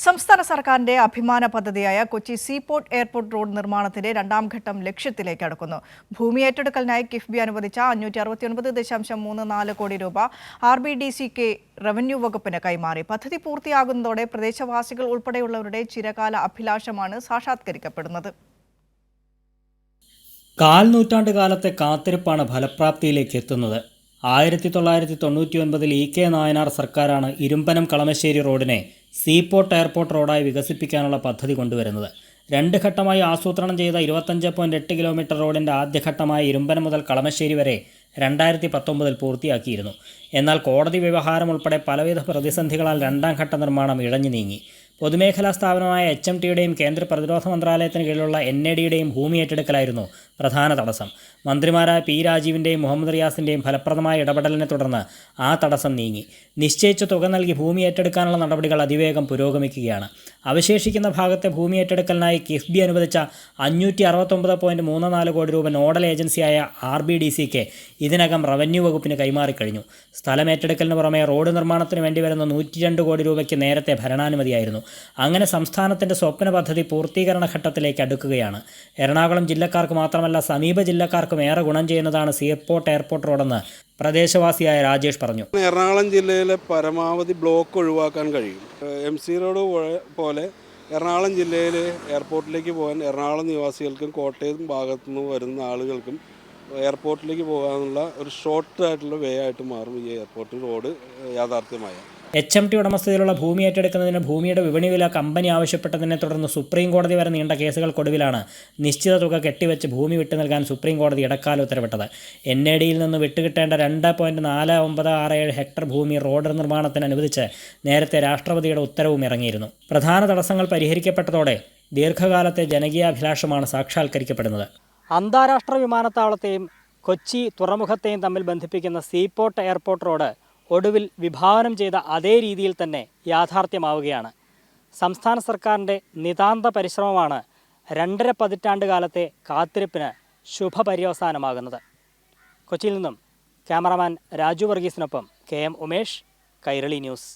സംസ്ഥാന സർക്കാരിന്റെ അഭിമാന പദ്ധതിയായ കൊച്ചി സീപോർട്ട് എയർപോർട്ട് റോഡ് നിർമ്മാണത്തിന്റെ രണ്ടാം ഘട്ടം ലക്ഷ്യത്തിലേക്ക് അടുക്കുന്നു. ഭൂമി ഏറ്റെടുക്കലിനായി കിഫ്ബി അനുവദിച്ച 569.34 കോടി രൂപ RBDCക്ക് റവന്യൂ വകുപ്പിന് കൈമാറി. പദ്ധതി പൂർത്തിയാകുന്നതോടെ പ്രദേശവാസികൾ ഉൾപ്പെടെയുള്ളവരുടെ ചിരകാല അഭിലാഷമാണ് സാക്ഷാത്കരിക്കപ്പെടുന്നത്. കാൽനൂറ്റാണ്ട് കാലത്തെ കാത്തിരിപ്പാണ് ഫലപ്രാപ്തിയിലേക്ക് എത്തുന്നത്. 1999 EK നായനാർ സർക്കാരാണ് ഇരുമ്പനം കളമശ്ശേരി റോഡിനെ സീപോർട്ട് എയർപോർട്ട് റോഡായി വികസിപ്പിക്കാനുള്ള പദ്ധതി കൊണ്ടുവരുന്നത്. 2 ഘട്ടമായി ആസൂത്രണം ചെയ്ത 25.8 കിലോമീറ്റർ റോഡിൻ്റെ ആദ്യഘട്ടമായ ഇരുമ്പനം മുതൽ കളമശ്ശേരി വരെ 2019 പൂർത്തിയാക്കിയിരുന്നു. എന്നാൽ കോടതി വ്യവഹാരം ഉൾപ്പെടെ പലവിധ പ്രതിസന്ധികളാൽ രണ്ടാം ഘട്ട നിർമ്മാണം ഇഴഞ്ഞു നീങ്ങി. പൊതുമേഖലാ സ്ഥാപനമായ HMTയുടെയും കേന്ദ്ര പ്രതിരോധ മന്ത്രാലയത്തിന് കീഴിലുള്ള NADയുടെയും ഭൂമി ഏറ്റെടുക്കലായിരുന്നു പ്രധാന തടസ്സം. മന്ത്രിമാരായ P രാജീവിൻ്റെയും മുഹമ്മദ് റിയാസിൻ്റെയും ഫലപ്രദമായ ഇടപെടലിനെ തുടർന്ന് ആ തടസ്സം നീങ്ങി. നിശ്ചയിച്ച തുക നൽകി ഭൂമി ഏറ്റെടുക്കാനുള്ള നടപടികൾ അതിവേഗം പുരോഗമിക്കുകയാണ്. അവശേഷിക്കുന്ന ഭാഗത്തെ ഭൂമി ഏറ്റെടുക്കലിനായി കിഫ്ബി അനുവദിച്ച 569.34 കോടി രൂപ നോഡൽ ഏജൻസിയായ RBDCക്ക് ഇതിനകം റവന്യൂ വകുപ്പിന് കൈമാറിക്കഴിഞ്ഞു. സ്ഥലം ഏറ്റെടുക്കലിന് പുറമെ റോഡ് നിർമ്മാണത്തിന് വേണ്ടി വരുന്ന 102 കോടി രൂപയ്ക്ക് നേരത്തെ ഭരണാനുമതിയായിരുന്നു. അങ്ങനെ സംസ്ഥാനത്തിൻ്റെ സ്വപ്ന പദ്ധതി പൂർത്തീകരണ ഘട്ടത്തിലേക്ക് അടുക്കുകയാണ്. എറണാകുളം ജില്ലക്കാർക്ക് മാത്രമല്ല സമീപ ജില്ലക്കാർക്കും ഏറെ ഗുണം ചെയ്യുന്നതാണ് സീപോർട്ട് എയർപോർട്ട് റോഡെന്ന് പ്രദേശവാസിയായ രാജേഷ് പറഞ്ഞു. എറണാകുളം ജില്ലയിലെ പരമാവധി ബ്ലോക്ക് ഒഴിവാക്കാൻ കഴിയും. MC റോഡ് പോലെ എറണാകുളം ജില്ലയിൽ എയർപോർട്ടിലേക്ക് പോകാൻ എറണാകുളം നിവാസികൾക്കും കോട്ടയം ഭാഗത്തുനിന്ന് വരുന്ന ആളുകൾക്കും എയർപോർട്ടിലേക്ക് പോകാനുള്ള ഒരു ഷോർട്ട് ആയിട്ടുള്ള വേ ആയിട്ട് മാറും ഈ എയർപോർട്ട് റോഡ് യാഥാർത്ഥ്യമായ. HMT ഉടമസ്ഥതയിലുള്ള ഭൂമി ഏറ്റെടുക്കുന്നതിന് ഭൂമിയുടെ വിപണി വില കമ്പനി ആവശ്യപ്പെട്ടതിനെ തുടർന്ന് സുപ്രീം കോടതി വരെ നീണ്ട കേസുകൾക്കൊടുവിലാണ് നിശ്ചിത തുക കെട്ടിവെച്ച് ഭൂമി വിട്ടു നൽകാൻ സുപ്രീം കോടതി ഇടക്കാല ഉത്തരവിട്ടത്. NADയിൽ നിന്ന് വിട്ടുകിട്ടേണ്ട 2.4967 ഹെക്ടർ ഭൂമി റോഡ് നിർമ്മാണത്തിന് അനുവദിച്ച് നേരത്തെ രാഷ്ട്രപതിയുടെ ഉത്തരവും ഇറങ്ങിയിരുന്നു. പ്രധാന തടസ്സങ്ങൾ പരിഹരിക്കപ്പെട്ടതോടെ ദീർഘകാലത്തെ ജനകീയാഭിലാഷമാണ് സാക്ഷാത്കരിക്കപ്പെടുന്നത്. അന്താരാഷ്ട്ര വിമാനത്താവളത്തെയും കൊച്ചി തുറമുഖത്തെയും തമ്മിൽ ബന്ധിപ്പിക്കുന്ന സീപോർട്ട് എയർപോർട്ട് റോഡ് ഒടുവിൽ വിഭാവനം ചെയ്ത അതേ രീതിയിൽ തന്നെ യാഥാർത്ഥ്യമാവുകയാണ്. സംസ്ഥാന സർക്കാരിൻ്റെ നിതാന്ത പരിശ്രമമാണ് 2.5 പതിറ്റാണ്ട് കാലത്തെ കാത്തിരിപ്പിന് ശുഭപര്യവസാനമാകുന്നത്. കൊച്ചിയിൽ നിന്നും ക്യാമറാമാൻ രാജു വർഗീസിനൊപ്പം KM ഉമേഷ്, കൈരളി ന്യൂസ്.